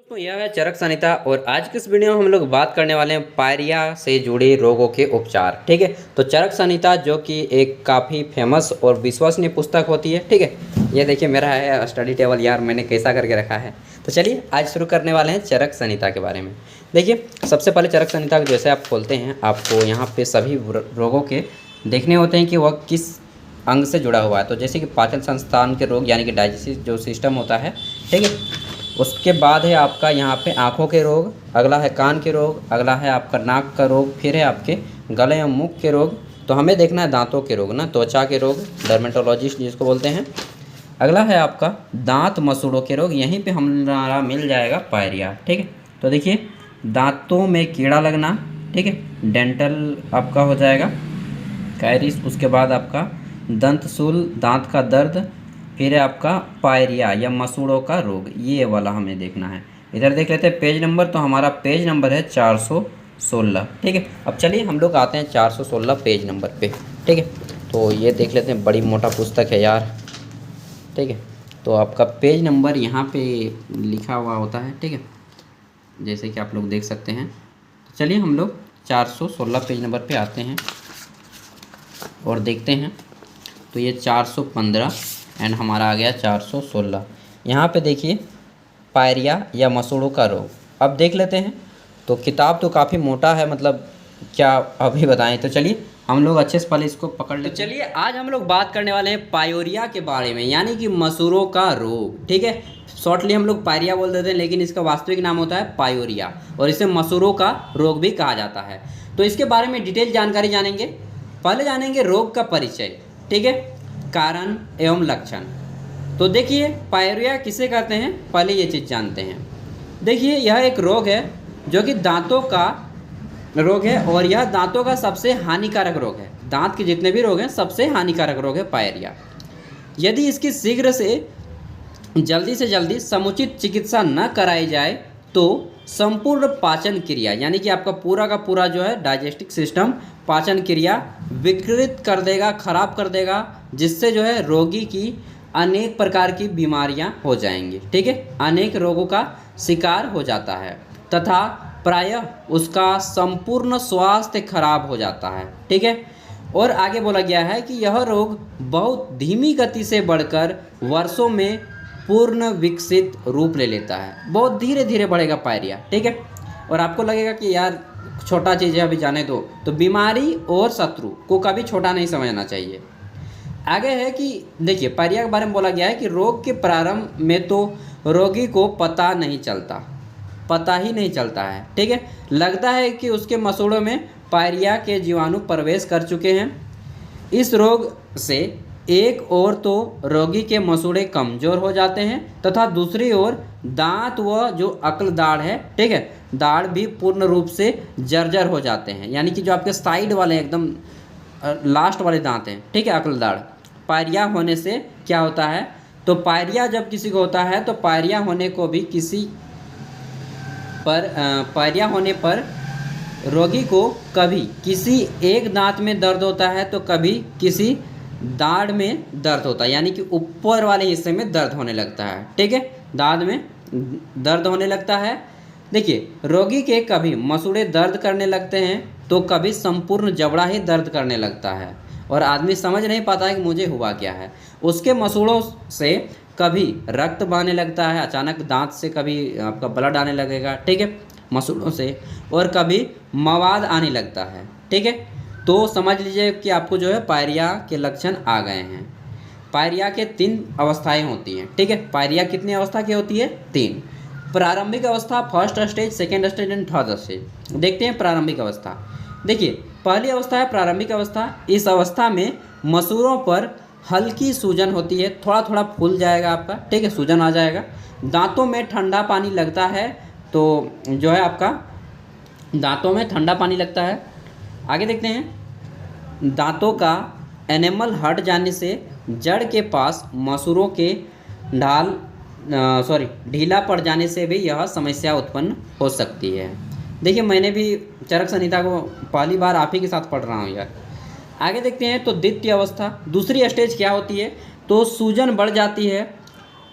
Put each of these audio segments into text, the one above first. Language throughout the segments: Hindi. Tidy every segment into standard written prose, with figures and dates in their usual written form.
दोस्तों यह है चरक संहिता और आज की इस वीडियो में हम लोग बात करने वाले हैं पायरिया से जुड़े रोगों के उपचार। ठीक है, तो चरक संहिता जो कि एक काफ़ी फेमस और विश्वसनीय पुस्तक होती है। ठीक है, ये देखिए मेरा है स्टडी टेबल, यार मैंने कैसा करके रखा है। तो चलिए आज शुरू करने वाले हैं चरक संहिता के बारे में। देखिए सबसे पहले चरक संहिता को जैसे आप खोलते हैं, आपको यहाँ पर सभी रोगों के देखने होते हैं कि वह किस अंग से जुड़ा हुआ है। तो जैसे कि पाचन संस्थान के रोग यानी कि डाइजेस्टिव जो सिस्टम होता है, ठीक है। उसके बाद है आपका यहाँ पे आँखों के रोग, अगला है कान के रोग, अगला है आपका नाक का रोग, फिर है आपके गले या मुख के रोग। तो हमें देखना है दांतों के रोग ना, त्वचा के रोग, डर्मेटोलॉजिस्ट जिसको बोलते हैं। अगला है आपका दांत मसूड़ों के रोग, यहीं पे हमारा मिल जाएगा पायरिया। ठीक है, तो देखिए दांतों में कीड़ा लगना, ठीक है, डेंटल आपका हो जाएगा कैरिस। उसके बाद आपका दंतशूल, दांत का दर्द, फिर है आपका पायरिया या मसूड़ों का रोग, ये वाला हमें देखना है। इधर देख लेते हैं पेज नंबर, तो हमारा पेज नंबर है 416। ठीक है, अब चलिए हम लोग आते हैं 416 पेज नंबर पे। ठीक है, तो ये देख लेते हैं, बड़ी मोटा पुस्तक है यार। ठीक है, तो आपका पेज नंबर यहाँ पे लिखा हुआ होता है। ठीक है, जैसे कि आप लोग देख सकते हैं। तो चलिए हम लोग 416 पेज नंबर पे आते हैं और देखते हैं। तो ये 415 एंड हमारा आ गया 416। यहाँ पे देखिए पायरिया या मसूड़ों का रोग। अब देख लेते हैं, तो किताब तो काफ़ी मोटा है, मतलब क्या अभी बताएं। तो चलिए हम लोग अच्छे से पहले इसको पकड़ लेते हैं। तो चलिए आज हम लोग बात करने वाले हैं पायोरिया के बारे में, यानी कि मसूड़ों का रोग। ठीक है, शॉर्टली हम लोग पायरिया बोल देते हैं, लेकिन इसका वास्तविक नाम होता है पायोरिया और इसे मसूड़ों का रोग भी कहा जाता है। तो इसके बारे में डिटेल जानकारी जानेंगे। पहले जानेंगे रोग का परिचय, ठीक है, कारण एवं लक्षण। तो देखिए पायरिया किसे कहते हैं, पहले ये चीज़ जानते हैं। देखिए यह एक रोग है जो कि दांतों का रोग है और यह दांतों का सबसे हानिकारक रोग है। दांत के जितने भी रोग हैं सबसे हानिकारक रोग है पायरिया। यदि इसकी शीघ्र से जल्दी समुचित चिकित्सा न कराई जाए तो संपूर्ण पाचन क्रिया यानी कि आपका पूरा का पूरा जो है डाइजेस्टिव सिस्टम, पाचन क्रिया विकृत कर देगा, खराब कर देगा, जिससे जो है रोगी की अनेक प्रकार की बीमारियां हो जाएंगी। ठीक है, अनेक रोगों का शिकार हो जाता है तथा प्रायः उसका संपूर्ण स्वास्थ्य खराब हो जाता है। ठीक है, और आगे बोला गया है कि यह रोग बहुत धीमी गति से बढ़कर वर्षों में पूर्ण विकसित रूप ले लेता है। बहुत धीरे धीरे बढ़ेगा पायरिया। ठीक है, और आपको लगेगा कि यार छोटा चीज़ है अभी जाने दो, तो बीमारी और शत्रु को कभी छोटा नहीं समझना चाहिए। आगे है कि देखिए पायरिया के बारे में बोला गया है कि रोग के प्रारंभ में तो रोगी को पता ही नहीं चलता है। ठीक है, लगता है कि उसके मसूड़ों में पायरिया के जीवाणु प्रवेश कर चुके हैं। इस रोग से एक ओर तो रोगी के मसूड़े कमज़ोर हो जाते हैं तथा दूसरी ओर दांत व जो अक्ल दाढ़ है, ठीक है, दाढ़ भी पूर्ण रूप से जर्जर हो जाते हैं। यानी कि जो आपके साइड वाले एकदम लास्ट वाले दांत हैं, ठीक है, अक्ल दाढ़, पायरिया होने से क्या होता है, तो पायरिया जब किसी को होता है तो पायरिया होने पर रोगी को कभी किसी एक दांत में दर्द होता है तो कभी किसी दाढ़ में दर्द होता है, यानी कि ऊपर वाले हिस्से में दर्द होने लगता है। ठीक है, दांत में दर्द होने लगता है। देखिए रोगी के कभी मसूड़े दर्द करने लगते हैं तो कभी संपूर्ण जबड़ा ही दर्द करने लगता है और आदमी समझ नहीं पाता है कि मुझे हुआ क्या है। उसके मसूड़ों से कभी रक्त बहने लगता है, अचानक दांत से कभी आपका ब्लड आने लगेगा, ठीक है, मसूड़ों से, और कभी मवाद आने लगता है। ठीक है, तो समझ लीजिए कि आपको जो है पायरिया के लक्षण आ गए हैं। पायरिया के 3 अवस्थाएं होती हैं। ठीक है, पायरिया कितनी अवस्था की होती है, 3। प्रारंभिक अवस्था, first stage, second stage and third stage. देखते हैं प्रारंभिक अवस्था। देखिए पहली अवस्था है प्रारंभिक अवस्था। इस अवस्था में मसूड़ों पर हल्की सूजन होती है, थोड़ा थोड़ा फूल जाएगा आपका, ठीक है, सूजन आ जाएगा। दांतों में ठंडा पानी लगता है, तो जो है आपका दांतों में ठंडा पानी लगता है। आगे देखते हैं, दांतों का एनेमल हट जाने से जड़ के पास मसूड़ों के ढीला पड़ जाने से भी यह समस्या उत्पन्न हो सकती है। देखिए मैंने भी चरक संहिता को पहली बार आप ही के साथ पढ़ रहा हूँ यार। आगे देखते हैं, तो द्वितीय अवस्था, दूसरी स्टेज क्या होती है, तो सूजन बढ़ जाती है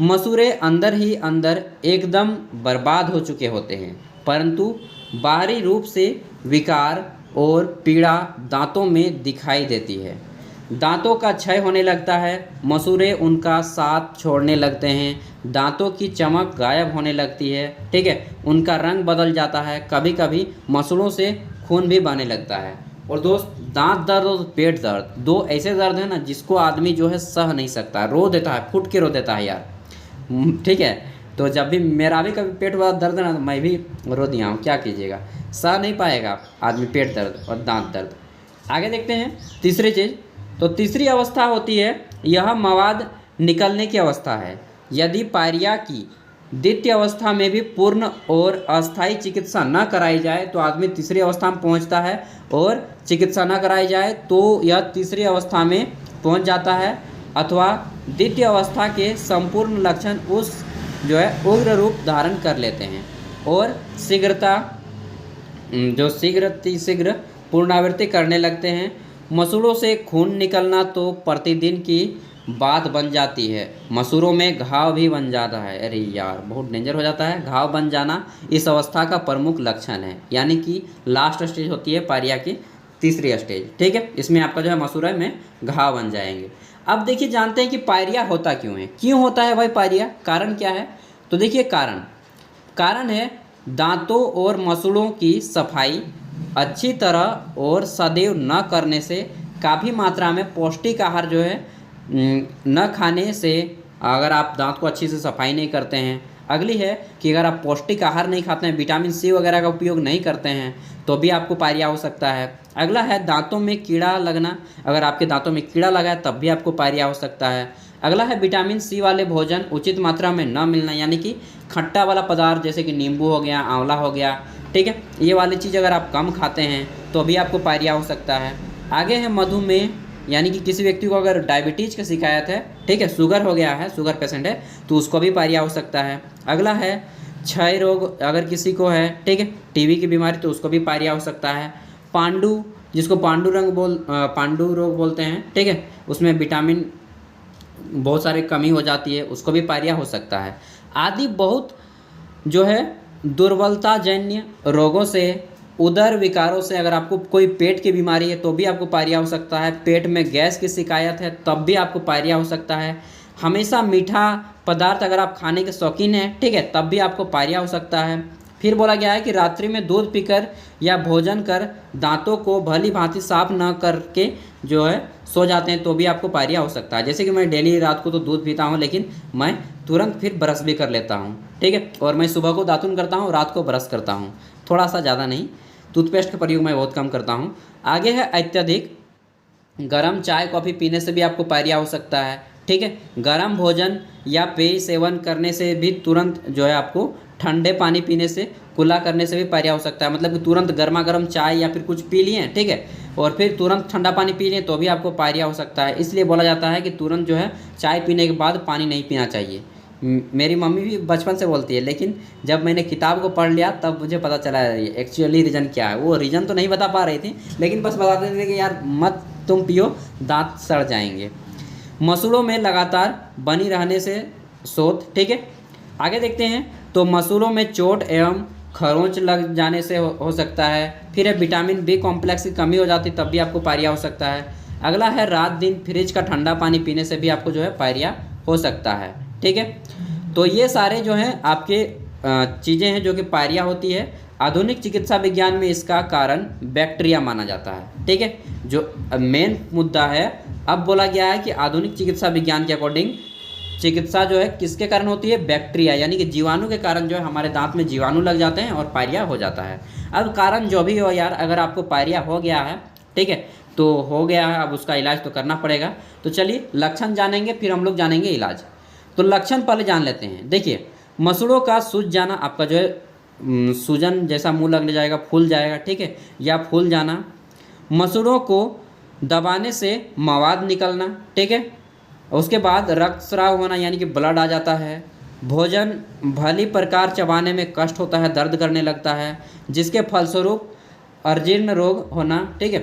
मसूड़े अंदर ही अंदर एकदम बर्बाद हो चुके होते हैं, परंतु बाहरी रूप से विकार और पीड़ा दांतों में दिखाई देती है। दांतों का क्षय होने लगता है, मसूड़े उनका साथ छोड़ने लगते हैं, दांतों की चमक गायब होने लगती है, ठीक है, उनका रंग बदल जाता है, कभी कभी मसूड़ों से खून भी बहने लगता है। और दोस्त, दांत दर्द और पेट दर्द दो ऐसे दर्द हैं ना जिसको आदमी जो है सह नहीं सकता, रो देता है, फुट के रो देता है यार, ठीक है। तो जब भी मेरा भी कभी पेट वाला दर्द है ना तो मैं भी रो दिया हूँ, क्या कीजिएगा, सह नहीं पाएगा आदमी पेट दर्द और दांत दर्द। आगे देखते हैं तीसरी चीज़। तो तीसरी अवस्था होती है, यह मवाद निकलने की अवस्था है। यदि पायरिया की द्वितीय अवस्था में भी पूर्ण और अस्थायी चिकित्सा न कराई जाए तो आदमी तीसरी अवस्था में पहुंचता है, और चिकित्सा न कराई जाए तो यह तीसरी अवस्था में पहुंच जाता है, अथवा द्वितीय अवस्था के संपूर्ण लक्षण उस जो है उग्र रूप धारण कर लेते हैं और शीघ्र पुनरावृत्ति करने लगते हैं। मसूड़ों से खून निकलना तो प्रतिदिन की बात बन जाती है, मसूड़ों में घाव भी बन जाता है। अरे यार, बहुत डेंजर हो जाता है। घाव बन जाना इस अवस्था का प्रमुख लक्षण है, यानी कि लास्ट स्टेज होती है पायरिया की तीसरी स्टेज, ठीक है। इसमें आपका जो है मसूड़े में घाव बन जाएंगे। अब देखिए, जानते हैं कि पायरिया होता क्यों है, क्यों होता है भाई पायरिया, कारण क्या है। तो देखिए, कारण है दांतों और मसूड़ों की सफाई अच्छी तरह और सदैव न करने से, काफ़ी मात्रा में पौष्टिक आहार जो है न खाने से, अगर आप दांत को अच्छी से सफाई नहीं करते हैं। अगली है कि अगर आप पौष्टिक आहार नहीं खाते हैं, विटामिन सी वगैरह का उपयोग नहीं करते हैं, तो भी आपको पायरिया हो सकता है। अगला है दांतों में कीड़ा लगना, अगर आपके दांतों में कीड़ा लगा है तब भी आपको पायरिया हो सकता है। अगला है विटामिन सी वाले भोजन उचित मात्रा में न मिलना, यानी कि खट्टा वाला पदार्थ जैसे कि नींबू हो गया, आंवला हो गया, ठीक है, ये वाली चीज़ अगर आप कम खाते हैं तो भी आपको पायरिया हो सकता है। आगे है मधुमेह, यानी कि किसी व्यक्ति को अगर डायबिटीज़ की शिकायत है, ठीक है, शुगर हो गया है, शुगर पेशेंट है, तो उसको भी पायरिया हो सकता है। अगला है क्षय रोग, अगर किसी को है, ठीक है, टीबी की बीमारी, तो उसको भी पायरिया हो सकता है। पांडु, जिसको पांडु रोग बोलते हैं, ठीक है, उसमें विटामिन बहुत सारे कमी हो जाती है, उसको भी पायरिया हो सकता है। आदि बहुत जो है दुर्बलता जन्य रोगों से, उदर विकारों से, अगर आपको कोई पेट की बीमारी है तो भी आपको पायरिया हो सकता है। पेट में गैस की शिकायत है तब भी आपको पायरिया हो सकता है। हमेशा मीठा पदार्थ अगर आप खाने के शौकीन हैं, ठीक है, तब भी आपको पायरिया हो सकता है। फिर बोला गया है कि रात्रि में दूध पीकर या भोजन कर दांतों को भली भांति साफ न करके जो है सो जाते हैं तो भी आपको पायरिया हो सकता है। जैसे कि मैं डेली रात को तो दूध पीता हूँ, लेकिन मैं तुरंत फिर ब्रश भी कर लेता हूँ, ठीक है, और मैं सुबह को दातुन करता हूँ, रात को ब्रश करता हूँ, थोड़ा सा, ज़्यादा नहीं। टूथपेस्ट का प्रयोग मैं बहुत कम करता हूँ। आगे है अत्यधिक गर्म चाय कॉफ़ी पीने से भी आपको पायरिया हो सकता है, ठीक है। गर्म भोजन या पेय सेवन करने से भी, तुरंत जो है आपको ठंडे पानी पीने से, कुल्ला करने से भी पायरिया हो सकता है। मतलब कि तुरंत गर्मा गर्म चाय या फिर कुछ पी लिए, ठीक है, और फिर तुरंत ठंडा पानी पी लें तो भी आपको पायरिया हो सकता है। इसलिए बोला जाता है कि तुरंत जो है चाय पीने के बाद पानी नहीं पीना चाहिए। मेरी मम्मी भी बचपन से बोलती है, लेकिन जब मैंने किताब को पढ़ लिया तब मुझे पता चला एक्चुअली रीज़न क्या है। वो रीज़न तो नहीं बता पा रही थी, लेकिन बस बताते थे कि यार मत तुम पियो, दांत सड़ जाएंगे। मसूड़ों में लगातार बनी रहने से शोथ, ठीक है। आगे देखते हैं, तो मसूड़ों में चोट एवं खरोंच लग जाने से हो सकता है। फिर है विटामिन बी कॉम्प्लेक्स की कमी हो जाती तब भी आपको पायरिया हो सकता है। अगला है रात दिन फ्रिज का ठंडा पानी पीने से भी आपको जो है पायरिया हो सकता है, ठीक है। तो ये सारे जो हैं आपके चीज़ें हैं जो कि पायरिया होती है। आधुनिक चिकित्सा विज्ञान में इसका कारण बैक्टीरिया माना जाता है, ठीक है, जो मेन मुद्दा है। अब बोला गया है कि आधुनिक चिकित्सा विज्ञान के अकॉर्डिंग चिकित्सा जो है किसके कारण होती है, बैक्टीरिया, यानी कि जीवाणु के कारण जो है हमारे दांत में जीवाणु लग जाते हैं और पायरिया हो जाता है। अब कारण जो भी हो यार, अगर आपको पायरिया हो गया है, ठीक है, तो हो गया है, अब उसका इलाज तो करना पड़ेगा। तो चलिए लक्षण जानेंगे, फिर हम लोग जानेंगे इलाज। तो लक्षण पहले जान लेते हैं। देखिए, मसूड़ों का सूज जाना, आपका जो है सूजन जैसा मुंह लगने जाएगा, फूल जाएगा, ठीक है, या फूल जाना। मसूड़ों को दबाने से मवाद निकलना, ठीक है। उसके बाद रक्तस्राव होना, यानी कि ब्लड आ जाता है। भोजन भली प्रकार चबाने में कष्ट होता है, दर्द करने लगता है, जिसके फलस्वरूप अजीर्ण रोग होना, ठीक है।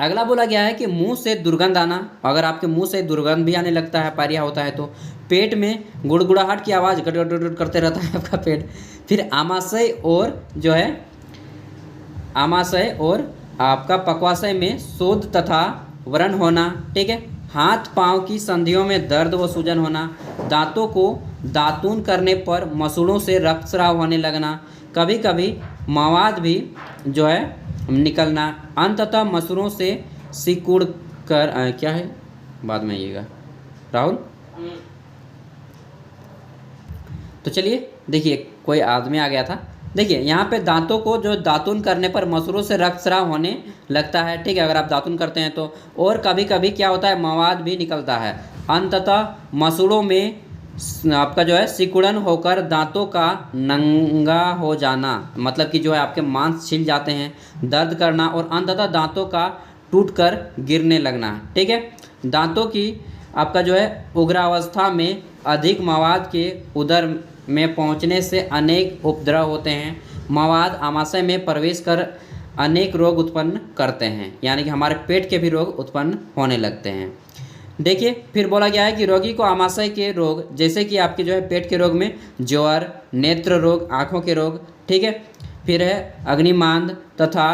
अगला बोला गया है कि मुंह से दुर्गंध आना, अगर आपके मुंह से दुर्गंध भी आने लगता है, पायरिया होता है तो। पेट में गुड़गुड़ाहट की आवाज़ गड़गड़ करते रहता है आपका पेट। फिर आमाशय और जो है आमाशय और आपका पक्वाशय में शोध तथा व्रण होना, ठीक है। हाथ पाँव की संधियों में दर्द व सूजन होना, दांतों को दातून करने पर मसूड़ों से रक्तस्राव होने लगना, कभी कभी मवाद भी जो है निकलना, अंततः मसूड़ों से सिकुड़ कर क्या है बाद में आइएगा राहुल। तो चलिए देखिए, कोई आदमी आ गया था। देखिए यहाँ पे दांतों को जो दातून करने पर मसूड़ों से रक्तस्राव होने लगता है, ठीक है, अगर आप दातून करते हैं तो। और कभी कभी क्या होता है, मवाद भी निकलता है। अंततः मसूड़ों में आपका जो है सिकुड़न होकर दांतों का नंगा हो जाना, मतलब कि जो है आपके मांस छिल जाते हैं, दर्द करना और अंततः दांतों का टूटकर गिरने लगना, ठीक है। दांतों की आपका जो है उग्रावस्था में अधिक मवाद के उदर में पहुंचने से अनेक उपद्रव होते हैं। मवाद आमाशय में प्रवेश कर अनेक रोग उत्पन्न करते हैं, यानी कि हमारे पेट के भी रोग उत्पन्न होने लगते हैं। देखिए फिर बोला गया है कि रोगी को आमाशय के रोग, जैसे कि आपके जो है पेट के रोग में ज्वर, नेत्र रोग, आँखों के रोग, ठीक है, फिर है अग्निमांद तथा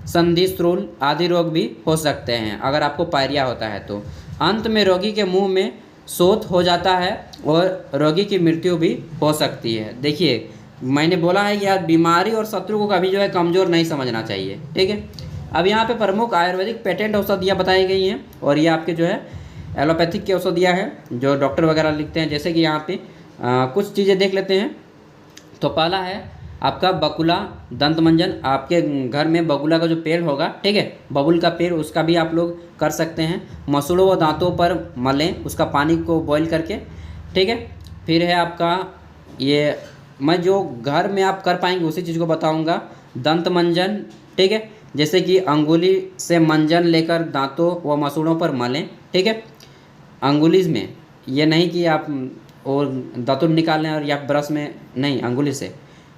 संधिस्त्रूल आदि रोग भी हो सकते हैं अगर आपको पायरिया होता है तो। अंत में रोगी के मुंह में शोथ हो जाता है और रोगी की मृत्यु भी हो सकती है। देखिए मैंने बोला है कि यार बीमारी और शत्रु को कभी जो है कमज़ोर नहीं समझना चाहिए, ठीक है। अब यहाँ पे प्रमुख आयुर्वेदिक पेटेंट औषधियाँ बताई गई हैं और ये आपके जो है एलोपैथिक की औषधियाँ हैं जो डॉक्टर वगैरह लिखते हैं। जैसे कि यहाँ पे कुछ चीज़ें देख लेते हैं। तो पहला है आपका बकुला दंत मंजन। आपके घर में बकुला का जो पेड़ होगा, ठीक है, बबुल का पेड़, उसका भी आप लोग कर सकते हैं। मसूड़ों व दांतों पर मलें, उसका पानी को बॉईल करके, ठीक है। फिर है आपका ये, मैं जो घर में आप कर पाएंगे उसी चीज़ को बताऊंगा। दंत मंजन, ठीक है, जैसे कि अंगुली से मंजन लेकर दांतों व मसूड़ों पर मलें, ठीक है, अंगुली में, ये नहीं कि आप और दातुन निकाल लें और या ब्रश में, नहीं, अंगुली से।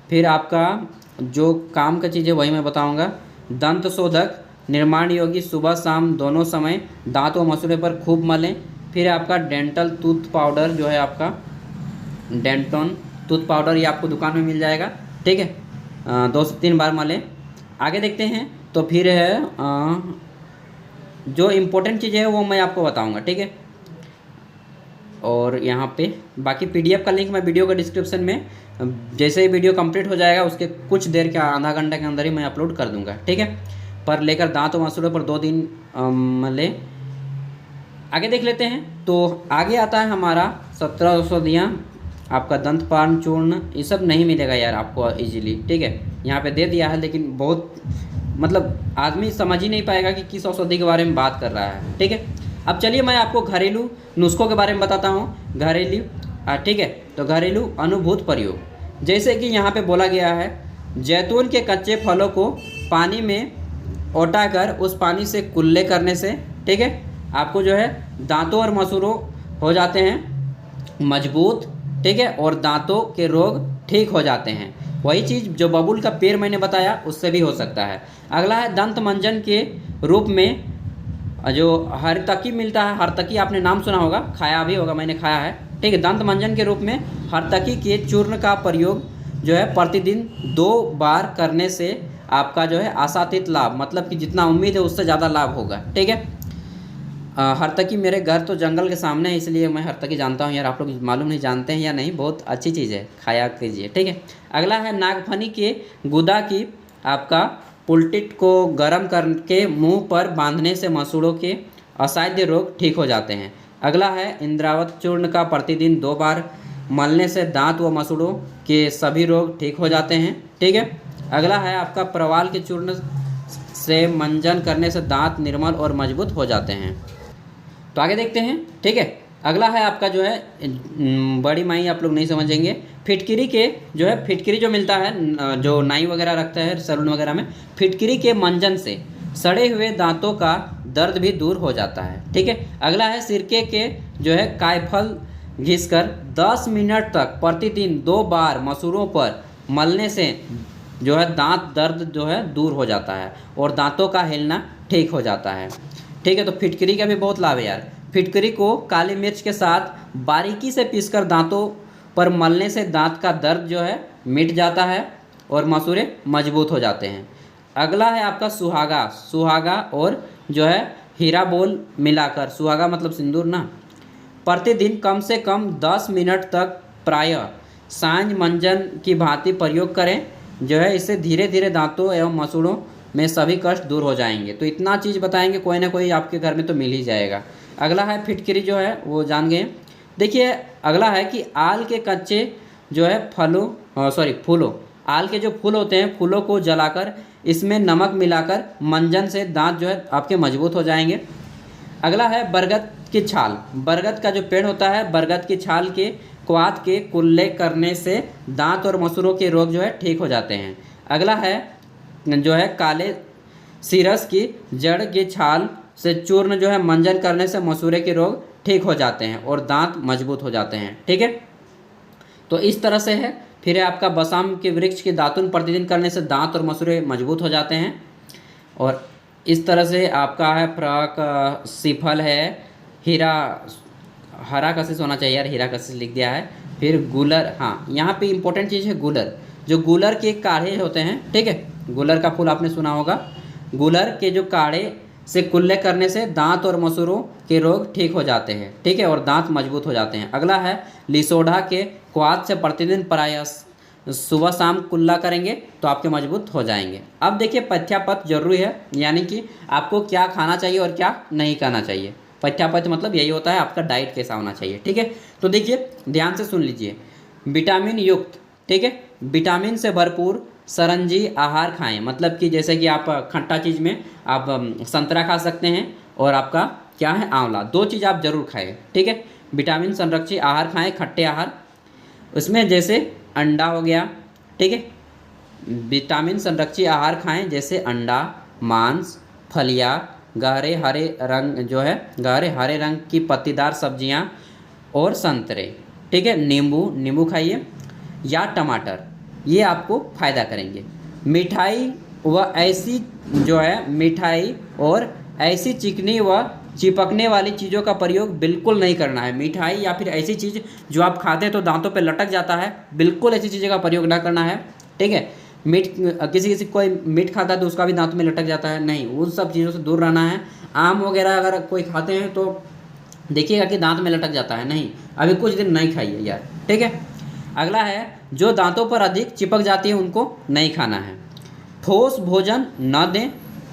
फिर आपका जो काम का चीज़ है वही मैं बताऊंगा। दंत शोधक निर्माण योगी सुबह शाम दोनों समय दांत व मसूड़े पर खूब मलें। फिर आपका डेंटल टूथ पाउडर जो है आपका डेंटोन टूथ पाउडर, ये आपको दुकान में मिल जाएगा, ठीक है, 2 से 3 बार मलें। आगे देखते हैं। तो फिर है जो इम्पोर्टेंट चीज़ है वो मैं आपको बताऊंगा, ठीक है। और यहाँ पे बाकी पीडीएफ का लिंक मैं वीडियो के डिस्क्रिप्शन में, जैसे ही वीडियो कंप्लीट हो जाएगा उसके कुछ देर के आधा घंटे के अंदर ही मैं अपलोड कर दूंगा, ठीक है। पर लेकर दांत व मसूड़ों पर 2 दिन मले। आगे देख लेते हैं। तो आगे आता है हमारा 17 औषधियाँ। आपका दंतपान चूर्ण, ये सब नहीं मिलेगा यार आपको इजीली, ठीक है, यहाँ पे दे दिया है, लेकिन बहुत मतलब आदमी समझ ही नहीं पाएगा कि किस औषधि के बारे में बात कर रहा है, ठीक है। अब चलिए मैं आपको घरेलू नुस्खों के बारे में बताता हूँ। घरेलू, ठीक है, तो घरेलू अनुभूत प्रयोग, जैसे कि यहाँ पे बोला गया है, जैतून के कच्चे फलों को पानी में औटाकर उस पानी से कुल्ले करने से, ठीक है, आपको जो है दांतों और मसूड़ों हो जाते हैं मजबूत, ठीक है, और दांतों के रोग ठीक हो जाते हैं। वही चीज़ जो बबुल का पेड़ मैंने बताया उससे भी हो सकता है। अगला है दंत मंजन के रूप में जो हरतकी मिलता है। हरतकी आपने नाम सुना होगा, खाया भी होगा, मैंने खाया है, ठीक है। दंत मंजन के रूप में हरतकी के चूर्ण का प्रयोग जो है प्रतिदिन 2 बार करने से आपका जो है आशातीत लाभ, मतलब कि जितना उम्मीद है उससे ज़्यादा लाभ होगा, ठीक है। हरतकी मेरे घर तो जंगल के सामने है, इसलिए मैं हरतकी जानता हूँ यार। आप लोग मालूम नहीं जानते हैं या नहीं, बहुत अच्छी चीज़ है, खाया कीजिए, ठीक है। अगला है नागफनी के गुदा की आपका पुलटिट को गर्म करके मुंह पर बांधने से मसूड़ों के असाध्य रोग ठीक हो जाते हैं। अगला है इंद्रावत चूर्ण का प्रतिदिन 2 बार मलने से दांत व मसूड़ों के सभी रोग ठीक हो जाते हैं, ठीक है। अगला है आपका प्रवाल के चूर्ण से मंजन करने से दांत निर्मल और मजबूत हो जाते हैं। तो आगे देखते हैं, ठीक है। अगला है आपका जो है बड़ी माई, आप लोग नहीं समझेंगे। फिटकिरी के जो है, फिटकिरी जो मिलता है, जो नाई वगैरह रखता है सैलून वगैरह में, फिटकिरी के मंजन से सड़े हुए दांतों का दर्द भी दूर हो जाता है, ठीक है। अगला है सिरके के जो है कायफल घिसकर 10 मिनट तक प्रतिदिन 2 बार मसूड़ों पर मलने से जो है दांत दर्द जो है दूर हो जाता है और दांतों का हिलना ठीक हो जाता है। ठीक है, तो फिटकरी का भी बहुत लाभ है यार। फिटकरी को काली मिर्च के साथ बारीकी से पीसकर दांतों पर मलने से दांत का दर्द जो है मिट जाता है और मसूड़े मजबूत हो जाते हैं। अगला है आपका सुहागा। सुहागा और जो है हीरा बोल मिलाकर, सुहागा मतलब सिंदूर ना, प्रतिदिन कम से कम 10 मिनट तक प्रायः सांझ मंजन की भांति प्रयोग करें। जो है इससे धीरे धीरे दांतों एवं मसूड़ों में सभी कष्ट दूर हो जाएंगे। तो इतना चीज़ बताएंगे, कोई ना कोई आपके घर में तो मिल ही जाएगा। अगला है फिटकरी जो है वो जान गए। देखिए अगला है कि आल के कच्चे जो है फूलों, आल के जो फूल होते हैं, फूलों को जलाकर इसमें नमक मिलाकर मंजन से दांत जो है आपके मजबूत हो जाएंगे। अगला है बरगद की छाल। बरगद का जो पेड़ होता है, बरगद की छाल के क्वाथ के कुल्ले करने से दांत और मसूड़ों के रोग जो है ठीक हो जाते हैं। अगला है जो है काले सीरस की जड़ की छाल से चूर्ण जो है मंजन करने से मसूड़े के रोग ठीक हो जाते हैं और दांत मजबूत हो जाते हैं। ठीक है, तो इस तरह से है। फिर है आपका बसाम के वृक्ष के दातुन प्रतिदिन करने से दांत और मसूड़े मजबूत हो जाते हैं। और इस तरह से आपका है प्रक सीफल है, हरा कशिश होना चाहिए यार, हीरा कशिश लिख दिया है। फिर गुलर, हाँ यहाँ पे इंपॉर्टेंट चीज़ है गुलर। जो गुलर के काढ़े होते हैं, ठीक है, गुलर का फूल आपने सुना होगा। गुलर के जो काढ़े से कुल्ले करने से दांत और मसूड़ों के रोग ठीक हो जाते हैं। ठीक है, और दांत मजबूत हो जाते हैं। अगला है लिसोढ़ा के क्वाथ से प्रतिदिन प्रयास सुबह शाम कुल्ला करेंगे तो आपके मजबूत हो जाएंगे। अब देखिए पथ्यापथ जरूरी है, यानी कि आपको क्या खाना चाहिए और क्या नहीं खाना चाहिए। पथ्यापथ मतलब यही होता है आपका डाइट कैसा होना चाहिए। ठीक है, तो देखिए ध्यान से सुन लीजिए। विटामिन युक्त, ठीक है, विटामिन से भरपूर सरंजी आहार खाएं। मतलब कि जैसे कि आप खट्टा चीज़ में आप संतरा खा सकते हैं और आपका क्या है आंवला, दो चीज़ आप जरूर खाएं। ठीक है, विटामिन संरक्षी आहार खाएं, खट्टे आहार, उसमें जैसे अंडा हो गया। ठीक है, विटामिन संरक्षी आहार खाएं जैसे अंडा, मांस, फलियां, गहरे हरे रंग की पत्तीदार सब्जियां और संतरे। ठीक है, नींबू खाइए या टमाटर, ये आपको फ़ायदा करेंगे। मिठाई और ऐसी चिकनी व चिपकने वाली चीज़ों का प्रयोग बिल्कुल नहीं करना है। मिठाई या फिर ऐसी चीज़ जो आप खाते हैं तो दांतों पे लटक जाता है, बिल्कुल ऐसी चीज़ों का प्रयोग ना करना है। ठीक है, किसी कोई मीट खाता है तो उसका भी दांतों में लटक जाता है, नहीं, उन सब चीज़ों से दूर रहना है। आम वगैरह अगर कोई खाते हैं तो देखिएगा कि दांत में लटक जाता है, नहीं, अभी कुछ दिन नहीं खाइए यार। ठीक है, अगला है जो दांतों पर अधिक चिपक जाती है उनको नहीं खाना है। ठोस भोजन न दें,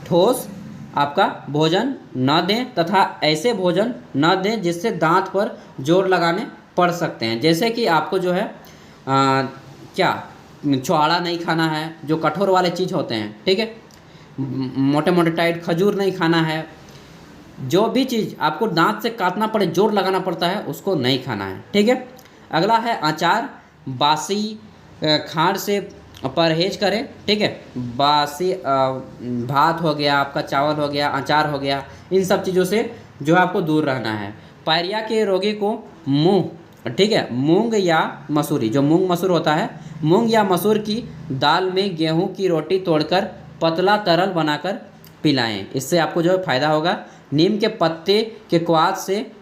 ठोस आपका भोजन न दें तथा ऐसे भोजन न दें जिससे दांत पर जोर लगाने पड़ सकते हैं। जैसे कि आपको जो है छुआड़ा नहीं खाना है, जो कठोर वाले चीज़ होते हैं। ठीक है, मोटे मोटे टाइट खजूर नहीं खाना है, जो भी चीज़ आपको दांत से काटना पड़े, जोर लगाना पड़ता है, उसको नहीं खाना है। ठीक है, अगला है अचार, बासी खांड से परहेज करें। ठीक है, बासी भात हो गया, आपका चावल हो गया, अचार हो गया, इन सब चीज़ों से जो है आपको दूर रहना है। पायरिया के रोगी को ठीक है, मूंग या मसूरी, जो मूंग मसूर होता है, मूंग या मसूर की दाल में गेहूं की रोटी तोड़कर पतला तरल बनाकर पिलाएं, इससे आपको जो है फ़ायदा होगा। नीम के पत्ते के क्वाथ से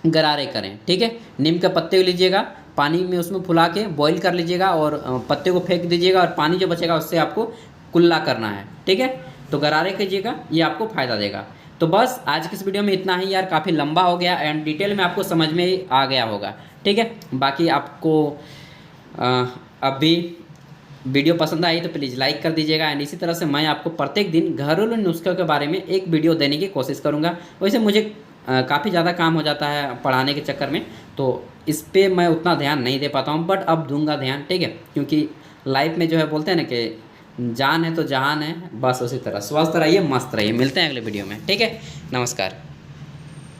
गरारे करें। ठीक है, नीम के पत्ते लीजिएगा, पानी में उसमें फुला के बॉईल कर लीजिएगा और पत्ते को फेंक दीजिएगा और पानी जो बचेगा उससे आपको कुल्ला करना है। ठीक है, तो गरारे कीजिएगा, ये आपको फ़ायदा देगा। तो बस आज की इस वीडियो में इतना ही यार, काफ़ी लंबा हो गया एंड डिटेल में आपको समझ में आ गया होगा। ठीक है, बाकी आपको अभी वीडियो पसंद आई तो प्लीज़ लाइक कर दीजिएगा एंड इसी तरह से मैं आपको प्रत्येक दिन घरेलू नुस्खों के बारे में एक वीडियो देने की कोशिश करूँगा। वैसे मुझे काफ़ी ज़्यादा काम हो जाता है पढ़ाने के चक्कर में, तो इस पर मैं उतना ध्यान नहीं दे पाता हूँ, बट अब दूंगा ध्यान। ठीक है, क्योंकि लाइफ में जो है बोलते हैं ना कि जान है तो जहान है, बस उसी तरह। स्वस्थ रहिए, मस्त रहिए, मिलते हैं अगले वीडियो में। ठीक है, नमस्कार।